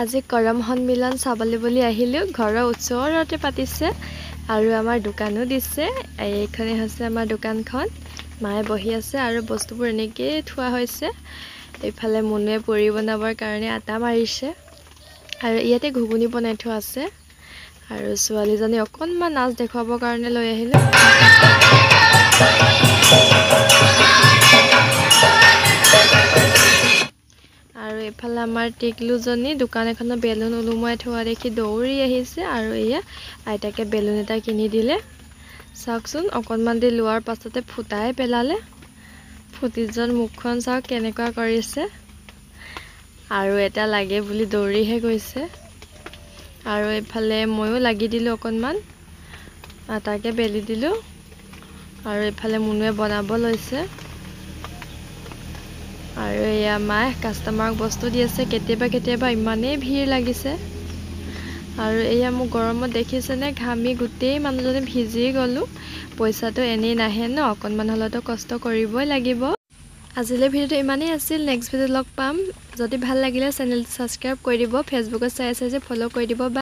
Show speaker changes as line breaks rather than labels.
আজি কৰম সন্মিলন চাবলৈ বুলি আহিলোঁ। ঘৰৰ ওচৰতে পাতিছে আৰু আমাৰ দোকানো দিছে। এইখনে হৈছে আমাৰ দোকানখন। মায়ে বহি আছে আৰু বস্তুবোৰ এনেকৈ থোৱা হৈছে। এইফালে মুনুৱে পুৰি বনাবৰ কাৰণে আটা মাৰিছে আৰু ইয়াতে ঘুগুনি বনাই থোৱা আছে। আৰু ছোৱালীজনী অকণমান নাচ দেখুৱাবৰ কাৰণে লৈ আহিলোঁ। আৰু এইফালে আমাৰ টিকলুজনী দোকান এখনত বেলুন ওলোমাই থোৱা দেখি দৌৰি আহিছে আৰু এয়া আইতাকে বেলুন এটা কিনি দিলে। চাওকচোন, অকণমান দেৰি লোৱাৰ পাছতে ফুটাই পেলালে। ফুটিজন মুখখন চাওক কেনেকুৱা কৰিছে। আৰু এটা লাগে বুলি দৌৰিহে গৈছে। আৰু এইফালে ময়ো লাগি দিলোঁ, অকণমান আটাকে বেলি দিলোঁ। আৰু এইফালে মুনুৱে বনাব লৈছে। আৰু এয়া মায়ে কাষ্টমাৰক বস্তু দি আছে। কেতিয়াবা ইমানেই ভিৰ লাগিছে। আৰু এয়া মোক গৰমত দেখিছেনে, ঘামি গোটেই মানুহজনী ভিজি গ'লোঁ। পইচাটো এনেই নাহে ন, অকণমান হ'লেতো কষ্ট কৰিবই লাগিব। আজিলৈ ভিডিঅ'টো ইমানেই আছিল। নেক্সট ভিডিঅ'ত লগ পাম। যদি ভাল লাগিলে চেনেলটো ছাবস্ক্ৰাইব কৰি দিব। ফেচবুকত চাই আছে যে ফ'ল' কৰি দিব।